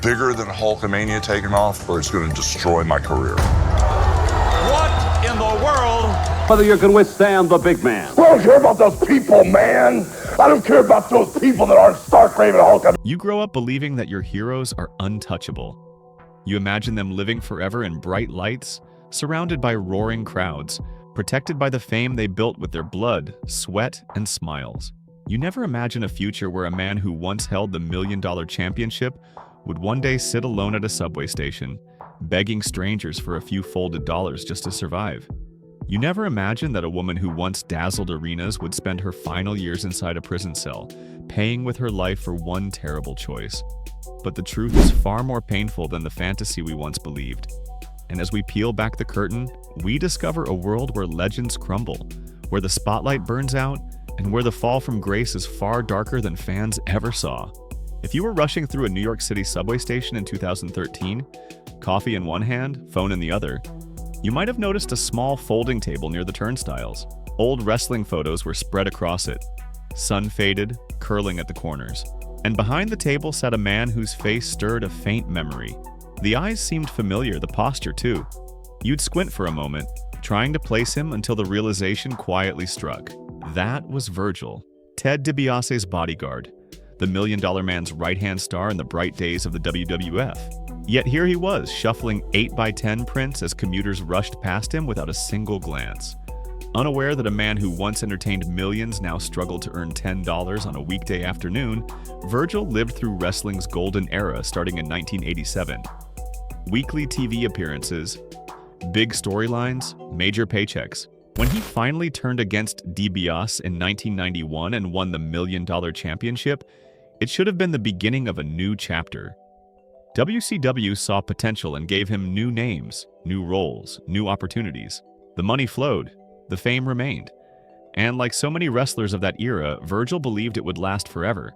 bigger than Hulkamania taking off, or it's going to destroy my career. What in the world? Whether you can withstand the big man. I don't care about those people, man. I don't care about those people that aren't Stark, Raven, Hulk. You grow up believing that your heroes are untouchable. You imagine them living forever in bright lights, surrounded by roaring crowds, protected by the fame they built with their blood, sweat, and smiles. You never imagine a future where a man who once held the $1 million championship would one day sit alone at a subway station, begging strangers for a few folded dollars just to survive. You never imagine that a woman who once dazzled arenas would spend her final years inside a prison cell, paying with her life for one terrible choice. But the truth is far more painful than the fantasy we once believed. And as we peel back the curtain, we discover a world where legends crumble, where the spotlight burns out, and where the fall from grace is far darker than fans ever saw. If you were rushing through a New York City subway station in 2013, coffee in one hand, phone in the other, you might have noticed a small folding table near the turnstiles. Old wrestling photos were spread across it, sun-faded, curling at the corners. And behind the table sat a man whose face stirred a faint memory. The eyes seemed familiar, the posture too. You'd squint for a moment, trying to place him until the realization quietly struck. That was Virgil, Ted DiBiase's bodyguard, the $1 Million Man's right-hand star in the bright days of the WWF. Yet here he was, shuffling 8x10 prints as commuters rushed past him without a single glance. Unaware that a man who once entertained millions now struggled to earn $10 on a weekday afternoon, Virgil lived through wrestling's golden era starting in 1987. Weekly TV appearances, big storylines, major paychecks. When he finally turned against DiBiase in 1991 and won the $1 Million Championship, it should have been the beginning of a new chapter. WCW saw potential and gave him new names, new roles, new opportunities. The money flowed, the fame remained. And like so many wrestlers of that era, Virgil believed it would last forever.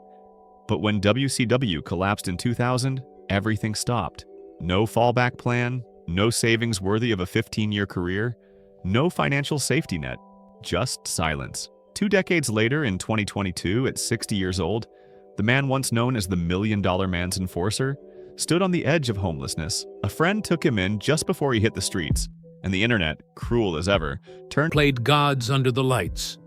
But when WCW collapsed in 2000, everything stopped. No fallback plan, no savings worthy of a 15-year career, no financial safety net, just silence. 2 decades later, in 2022, at 60 years old, the man once known as the $1 Million Man's enforcer stood on the edge of homelessness. A friend took him in just before he hit the streets, and the internet, cruel as ever, played gods under the lights.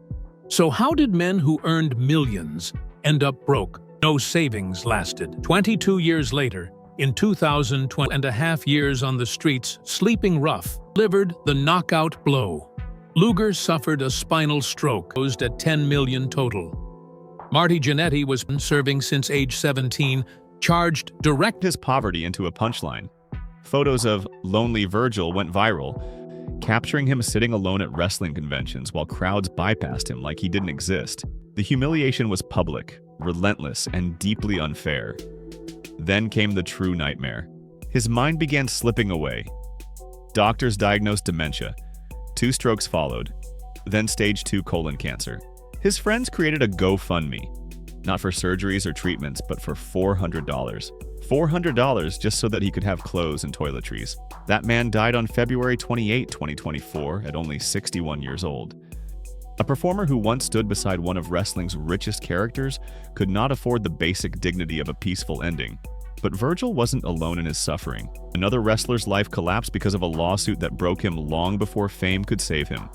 So how did men who earned millions end up broke? No savings lasted. 22 years later, in 2020 and a half years on the streets, sleeping rough, delivered the knockout blow. Luger suffered a spinal stroke, closed at 10 million total. Marty Jannetty was serving since age 17, charged direct his poverty into a punchline. Photos of lonely Virgil went viral, capturing him sitting alone at wrestling conventions while crowds bypassed him like he didn't exist. The humiliation was public, relentless, and deeply unfair. Then came the true nightmare. His mind began slipping away. Doctors diagnosed dementia. 2 strokes followed, then stage 2 colon cancer. His friends created a GoFundMe, not for surgeries or treatments, but for $400. $400 just so that he could have clothes and toiletries. That man died on February 28, 2024, at only 61 years old. A performer who once stood beside one of wrestling's richest characters could not afford the basic dignity of a peaceful ending. But Virgil wasn't alone in his suffering. Another wrestler's life collapsed because of a lawsuit that broke him long before fame could save him.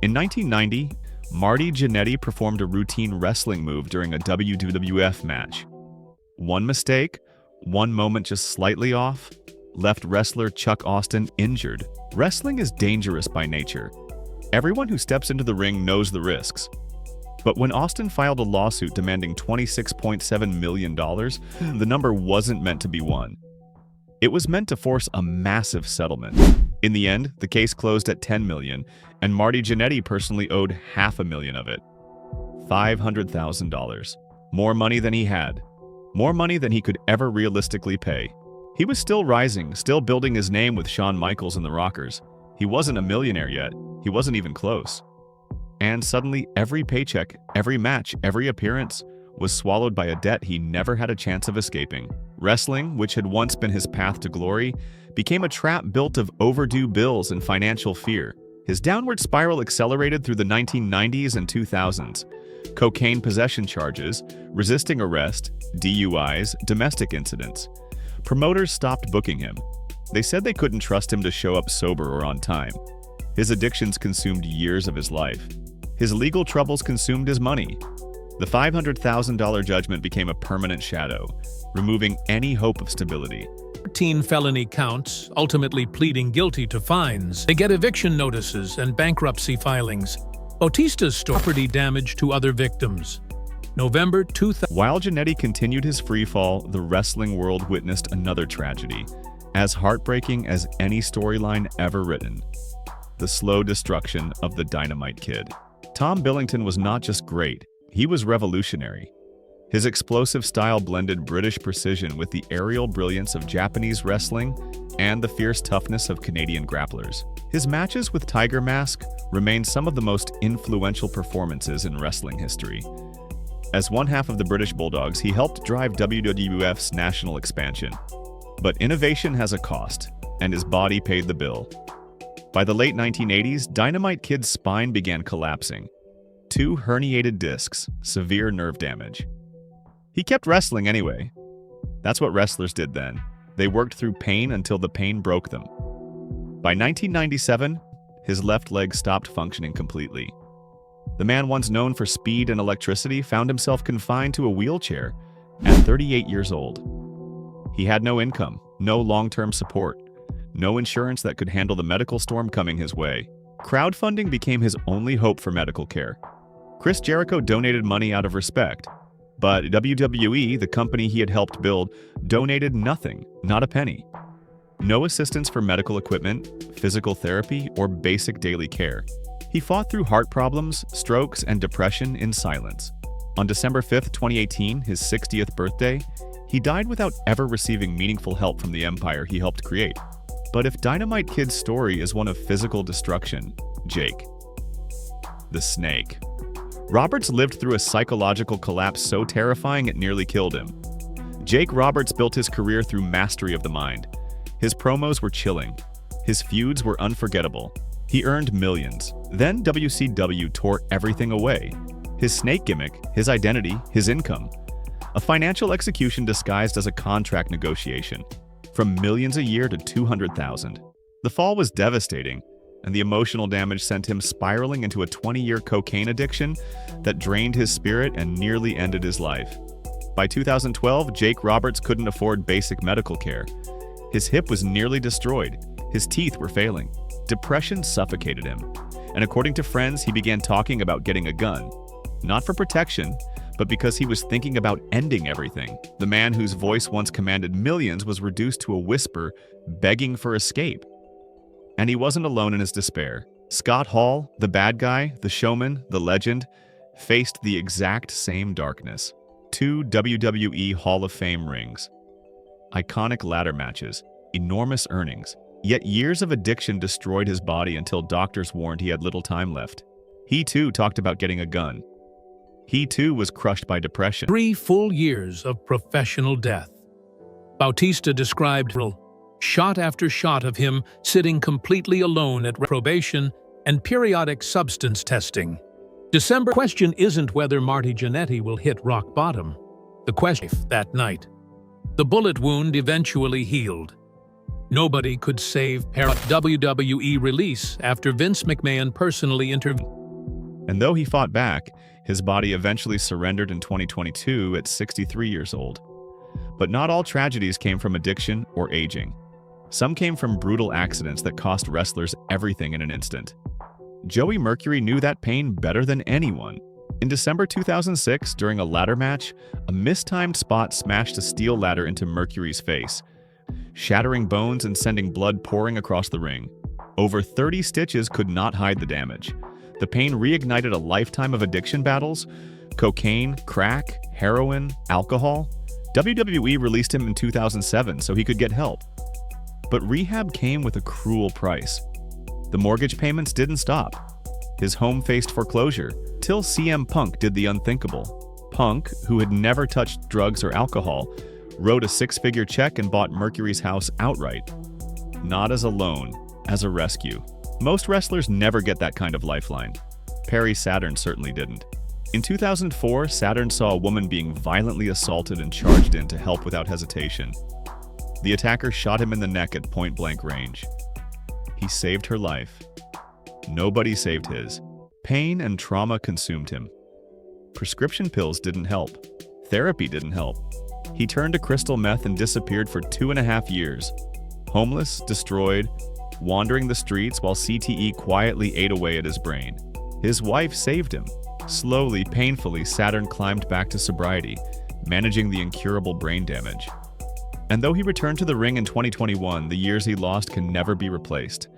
In 1990, Marty Jannetty performed a routine wrestling move during a WWF match. One mistake, one moment just slightly off, left wrestler Chuck Austin injured. Wrestling is dangerous by nature. Everyone who steps into the ring knows the risks. But when Austin filed a lawsuit demanding $26.7 million, the number wasn't meant to be won. It was meant to force a massive settlement. In the end, the case closed at $10 million, and Marty Jannetty personally owed $500,000 of it. $500,000. More money than he had. More money than he could ever realistically pay. He was still rising, still building his name with Shawn Michaels and the Rockers. He wasn't a millionaire yet. He wasn't even close. And suddenly, every paycheck, every match, every appearance was swallowed by a debt he never had a chance of escaping. Wrestling, which had once been his path to glory, became a trap built of overdue bills and financial fear. His downward spiral accelerated through the 1990s and 2000s. Cocaine possession charges, resisting arrest, DUIs, domestic incidents. Promoters stopped booking him. They said they couldn't trust him to show up sober or on time. His addictions consumed years of his life. His legal troubles consumed his money. The $500,000 judgment became a permanent shadow, removing any hope of stability. 13 felony counts, ultimately pleading guilty to fines. They get eviction notices and bankruptcy filings. Bautista's property damage to other victims. November 2000. While Jannetty continued his freefall, the wrestling world witnessed another tragedy, as heartbreaking as any storyline ever written: the slow destruction of the Dynamite Kid. Tom Billington was not just great, he was revolutionary. His explosive style blended British precision with the aerial brilliance of Japanese wrestling and the fierce toughness of Canadian grapplers. His matches with Tiger Mask remain some of the most influential performances in wrestling history. As one half of the British Bulldogs, he helped drive WWF's national expansion. But innovation has a cost, and his body paid the bill. By the late 1980s, Dynamite Kid's spine began collapsing. 2 herniated discs, severe nerve damage. He kept wrestling anyway. That's what wrestlers did then. They worked through pain until the pain broke them. By 1997, his left leg stopped functioning completely. The man once known for speed and electricity found himself confined to a wheelchair at 38 years old. He had no income, no long-term support, no insurance that could handle the medical storm coming his way. Crowdfunding became his only hope for medical care. Chris Jericho donated money out of respect, but WWE, the company he had helped build, donated nothing, not a penny. No assistance for medical equipment, physical therapy, or basic daily care. He fought through heart problems, strokes, and depression in silence. On December 5, 2018, his 60th birthday, he died without ever receiving meaningful help from the empire he helped create. But if Dynamite Kid's story is one of physical destruction, Jake, the Snake. Roberts lived through a psychological collapse so terrifying it nearly killed him. Jake Roberts built his career through mastery of the mind. His promos were chilling. His feuds were unforgettable. He earned millions. Then WCW tore everything away. His snake gimmick, his identity, his income. A financial execution disguised as a contract negotiation. From millions a year to 200,000. The fall was devastating, and the emotional damage sent him spiraling into a 20-year cocaine addiction that drained his spirit and nearly ended his life. By 2012, Jake Roberts couldn't afford basic medical care. His hip was nearly destroyed. His teeth were failing. Depression suffocated him. And according to friends, he began talking about getting a gun. Not for protection, but because he was thinking about ending everything. The man whose voice once commanded millions was reduced to a whisper, begging for escape. And he wasn't alone in his despair. Scott Hall, the bad guy, the showman, the legend, faced the exact same darkness. 2 WWE Hall of Fame rings. Iconic ladder matches. Enormous earnings. Yet years of addiction destroyed his body until doctors warned he had little time left. He too talked about getting a gun. He too was crushed by depression. 3 full years of professional death. Bautista described shot after shot of him sitting completely alone at probation and periodic substance testing. December question isn't whether Marty Jannetty will hit rock bottom. The question that night. The bullet wound eventually healed. Nobody could save WWE release after Vince McMahon personally intervened. And though he fought back, his body eventually surrendered in 2022 at 63 years old. But not all tragedies came from addiction or aging. Some came from brutal accidents that cost wrestlers everything in an instant. Joey Mercury knew that pain better than anyone. In December 2006, during a ladder match, a mistimed spot smashed a steel ladder into Mercury's face, shattering bones and sending blood pouring across the ring. Over 30 stitches could not hide the damage. The pain reignited a lifetime of addiction battles: cocaine, crack, heroin, alcohol. WWE released him in 2007 so he could get help. But rehab came with a cruel price. The mortgage payments didn't stop. His home faced foreclosure, till CM Punk did the unthinkable. Punk, who had never touched drugs or alcohol, wrote a 6-figure check and bought Mercury's house outright. Not as a loan, as a rescue. Most wrestlers never get that kind of lifeline. Perry Saturn certainly didn't. In 2004, Saturn saw a woman being violently assaulted and charged in to help without hesitation. The attacker shot him in the neck at point-blank range. He saved her life. Nobody saved his. Pain and trauma consumed him. Prescription pills didn't help. Therapy didn't help. He turned to crystal meth and disappeared for 2.5 years. Homeless, destroyed, wandering the streets while CTE quietly ate away at his brain. His wife saved him. Slowly, painfully, Saturn climbed back to sobriety, managing the incurable brain damage. And though he returned to the ring in 2021, the years he lost can never be replaced.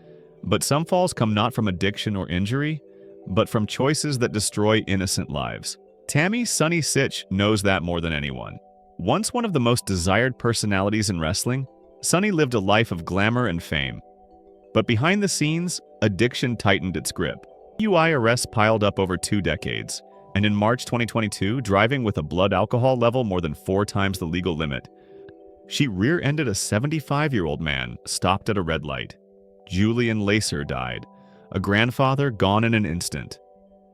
But some falls come not from addiction or injury, but from choices that destroy innocent lives. Tammy Sunny Sitch knows that more than anyone. Once one of the most desired personalities in wrestling, Sunny lived a life of glamour and fame. But behind the scenes, addiction tightened its grip. DUI arrests piled up over 2 decades, and in March 2022, driving with a blood alcohol level more than 4 times the legal limit, she rear-ended a 75-year-old man stopped at a red light. Julian Lacer died, a grandfather gone in an instant.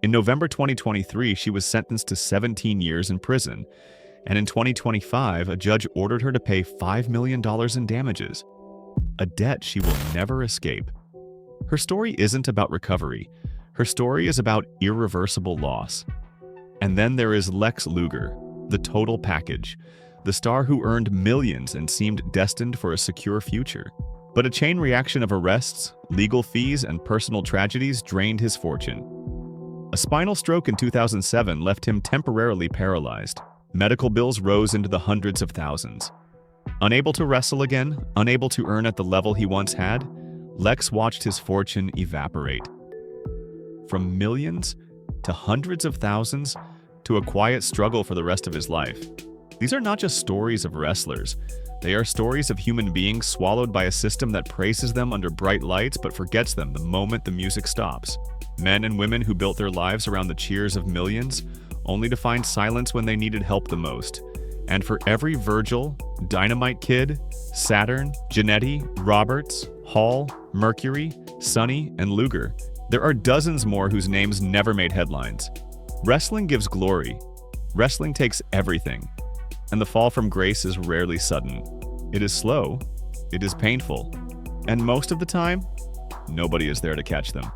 In November 2023, she was sentenced to 17 years in prison, and in 2025, a judge ordered her to pay $5 million in damages, a debt she will never escape. Her story isn't about recovery. Her story is about irreversible loss. And then there is Lex Luger, the total package, the star who earned millions and seemed destined for a secure future. But a chain reaction of arrests, legal fees, and personal tragedies drained his fortune. A spinal stroke in 2007 left him temporarily paralyzed. Medical bills rose into the hundreds of thousands. Unable to wrestle again, unable to earn at the level he once had, Lex watched his fortune evaporate. From millions to hundreds of thousands to a quiet struggle for the rest of his life. These are not just stories of wrestlers. They are stories of human beings swallowed by a system that praises them under bright lights but forgets them the moment the music stops. Men and women who built their lives around the cheers of millions, only to find silence when they needed help the most. And for every Virgil, Dynamite Kid, Saturn, Jannetty, Roberts, Hall, Mercury, Sunny, and Luger, there are dozens more whose names never made headlines. Wrestling gives glory. Wrestling takes everything. And the fall from grace is rarely sudden. It is slow, it is painful, and most of the time, nobody is there to catch them.